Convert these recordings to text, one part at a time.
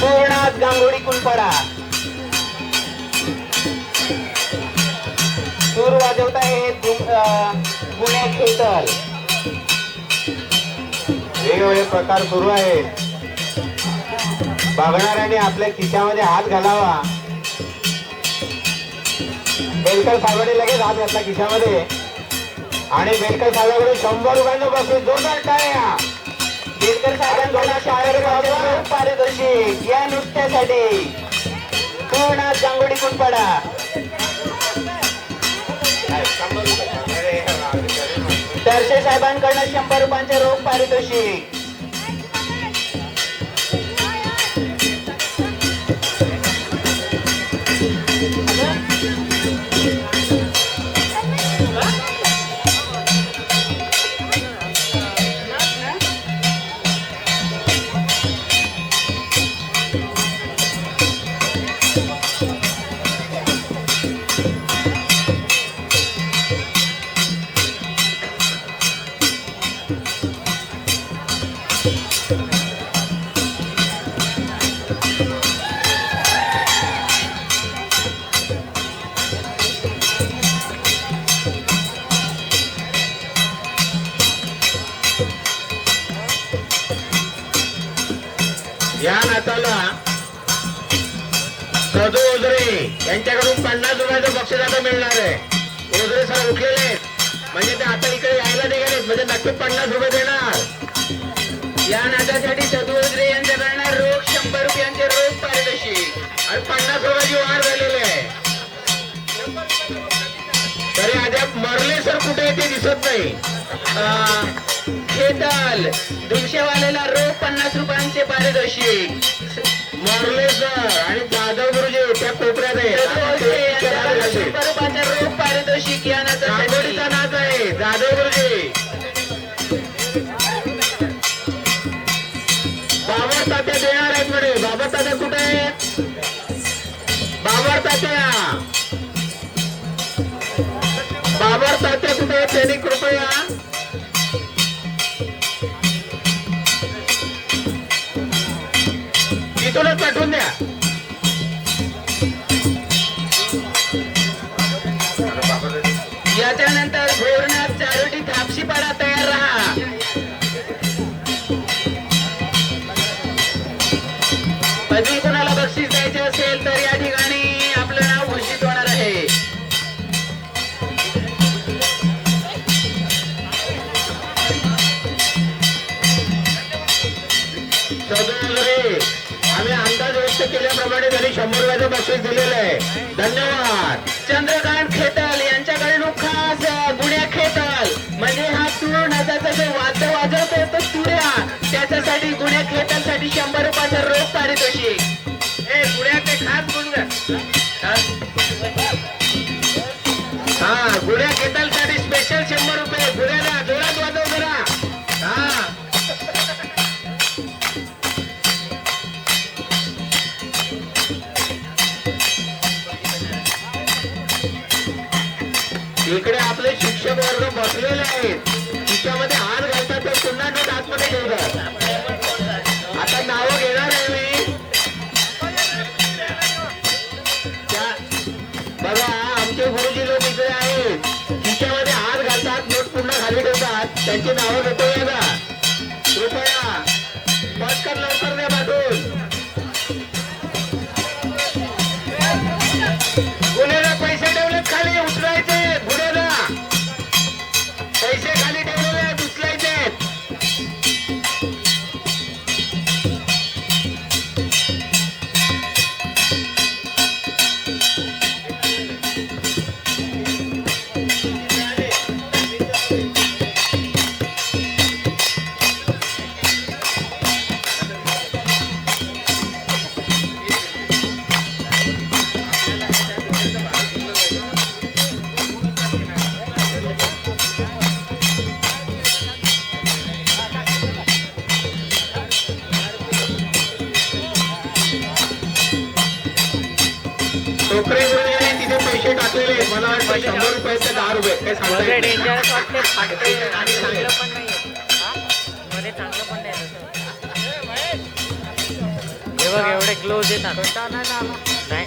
पूर्णात गांगोडी कुलपडा सूर वाजवत आहे गुन्हे खेतल. वेगवेगळे प्रकार सुरू आहेत. बघणाऱ्यांनी आपल्या खिशामध्ये हात घालावा. बेलकर साहेबांनी लगेच हात घातला खिशामध्ये आणि बेलकर साहेबांकडे 100 रुपयांचं बक्षीस. जोरदार टाळ्या. बेलकर साहेबांकडून पारितोषिक या नृत्यासाठी. पूर्ण गांगोडी कुलपडा. तरसे साहेबांकडून 100 रुपयांचे रोख पारितोषिक. या नाचाला सदू ओझरे यांच्याकडून 50 रुपयाचं बक्षीस आता मिळणार आहे. ओझरे सर उठलेले आहेत म्हणजे ते आता इकडे यायला निघालेत म्हणजे नक्की 50 रुपये देणार. या नाचासाठी सदू ओझरे यांच्याकडनं रोख 100 रुपयांचे रोख पारितोषिक आणि 50 रुपयाची वाढ झालेली आहे. तरी अद्याप मरले सर कुठे ते दिसत नाही. खेतल दुमशेवालेला रोख 50 रुपयांचे पारितोषिक. मरले सर आणि जाधव गुरुजी त्या कोपऱ्यात आहे. 100 रुपयाचे रोख पारितोषिक या नाचाचा नाच आहे. जाधव गुरुजी. बाबर तात्या देणार आहेत म्हणे. बाबर तात्या कुठे आहेत? बाबर तात्या. बाबर तात्या कुठे आहेत? त्यांनी कृपया इथूनच पाठवून द्या. याच्यानंतर भोरनाथ चारोटी थापशीपाडा तयार राहा. अजून कोणाला बक्षीस द्यायचे असेल तर या ठिकाणी आपलं नाव घोषित होणार आहे. आम्ही अंदाज व्यक्त केल्याप्रमाणे त्यांनी 100 रुपयाचं बक्षीस दिलेलं आहे. धन्यवाद. चंद्रकांत खेतल यांच्याकडून खास गुन्ह्या खेतल म्हणजे हा तूर नाचाचा जो वाद्य वाजवतो तो तुऱ्या त्याच्यासाठी गुन्ह्या खेतल साठी 100 रुपयाचं रोख पारितोषिक. हे गुन्ह्या ते खास गुन्ह्या हा गुन्ह्या खेतल साठी स्पेशल 100 रुपये. गुन्ह्याला जोरात वाजव जरा. हा इकडे आपले शिक्षक वर्ग बसलेले आहेत. तिच्यामध्ये हात घालतात तर पुन्हा नोट आतमध्ये ठेवतात. आता नावं घेणार आहे मी. बघा आमचे गुरुजी लोक इकडे आहेत. तिच्यामध्ये हात घालतात नोट पुन्हा खाली ठेवतात. त्यांची नावं घेतो या. कृपया पटकन लवकर द्या पाठवून. गुन्हेला पैसे ठेवलेत खाली उचलायचे. गुन्हेला पैसे खाली ठेवलेले आहेत उचलायचे. टोकरे गुरुजींनी तिथे पैसे टाकलेले. मला वाटतं 100 रुपयाचे 10 रुपये काय सांगता डेंजरस वाटते. फाटते आणि चांगलं पण नाही मध्ये चांगलं पण नाही. हे बघ एवढे ग्लोव्ह देतात नाही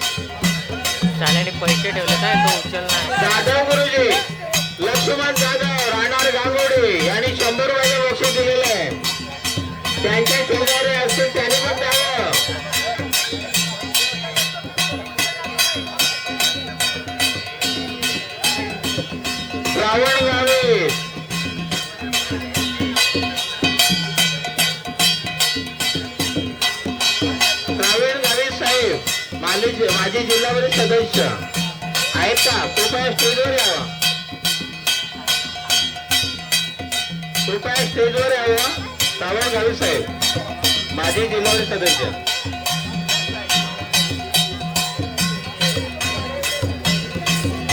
साल्याने पैसे ठेवले काय तो उचलणार जाधव गुरुजी लक्ष्मण जाधव राहणार गांगोडी यांनी 100 रुपयाचं बक्षीस दिलेलं आहे. त्यांच्या शेजारी असतील त्यांनी पण द्यावं. श्रावण गावित साहेब माजी जिल्हावरील सदस्य आहेत का? कृपया स्टेजवर यावं. कृपया स्टेजवर यावं. श्रावण गावित साहेब माजी जिल्हावरील सदस्य.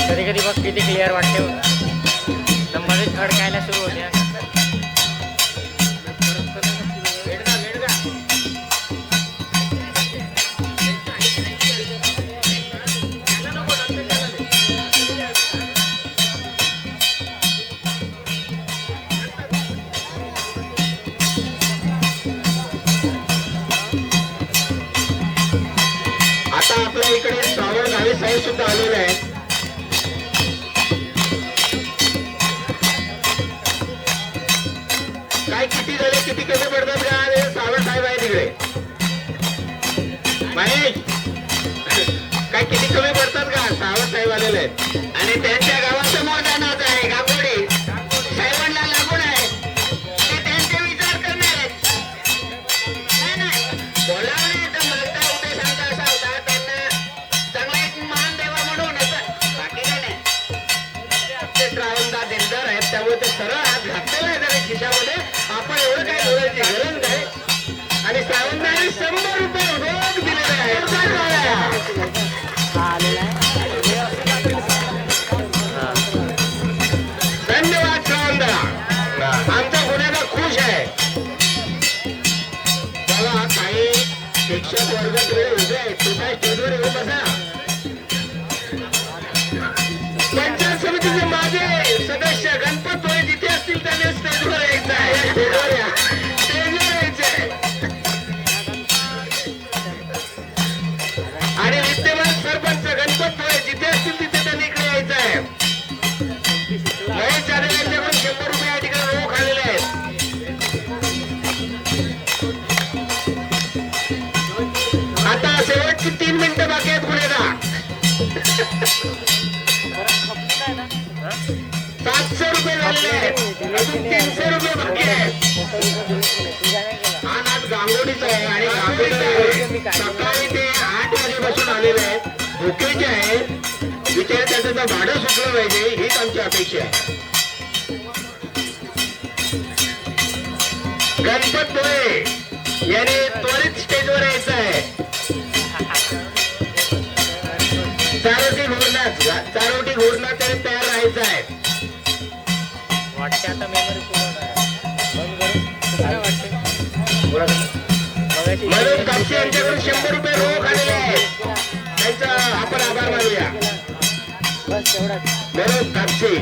कधी कधी बघ किती क्लिअर वाटते नंबर खडकायला सुरू होते आता आपल्या इकडे श्रावण गावित साहेब सुद्धा आलेले आहेत. काय किती झाले किती कमी पडतात का? श्रावण साहेब आहे तिकडे. महेश काय किती कमी पडतात का? श्रावण साहेब आलेले आहेत आणि त्यांच्या गावाचं मैदानात आहे गांगोडी साहेबांना लागून आहे. ते त्यांचे विचार करणार आहेत. बोलावणे तर मागता उद्या सांगता असा होता त्यांना चांगला एक मान देवा म्हणून बाकी काय नाही. ते श्रावणदा दिलदार आहेत त्यामुळे ते सरळ हात घातलेला आहे त्याच्या खिशामध्ये. आपण एवढं काय बोलायची गरज नाही. आणि श्रावणदाने 100 रुपये रोख दिलेले आहेत. धन्यवाद श्रावणदा. आमचा गुन्हेगार खुश आहे. बघा काही शिक्षक वर्ग तिकडे उभे आहेत. तू काय स्टेजवर येऊन बसा. पंचायत समितीचे माझे सदस्य गणपत थोडे जिथे असतील त्याने स्टेजवर यायचं आहे. स्टेजवर या. स्टेजवर यायचंय. आणि विद्यमान सरपंच गणपत थोडे जिथे असतील तिथे त्यांनी इकडे यायचं आहे. महेश जाधव यांच्याकडून 100 रुपये या ठिकाणी रोख आलेले आहेत. आता शेवटची 3 मिनिटं बाकी आहेत गुन्हेगार. 700 रुपये झालेले आहेत. अजून 300 रुपये बाकी आहेत. हा नाच गांगोडीचा आहे आणि गांगोडीचा सकाळी ते 8 वाजेपासून आलेले आहेत. भुकेचे आहेत. विचार त्याचं भाडं सुटलं पाहिजे हीच आमची अपेक्षा आहे. गणपत भोये याने त्वरित स्टेजवर यायचं आहे. चारोटी घोरणार त्याने तयार राहायचं आहे. वाटते आता मेमरी म्हणून कापसे यांच्याकडून 100 रुपये रोख आलेले आहेत. त्यांचा आपण आभार मानूया. म्हणून कापसे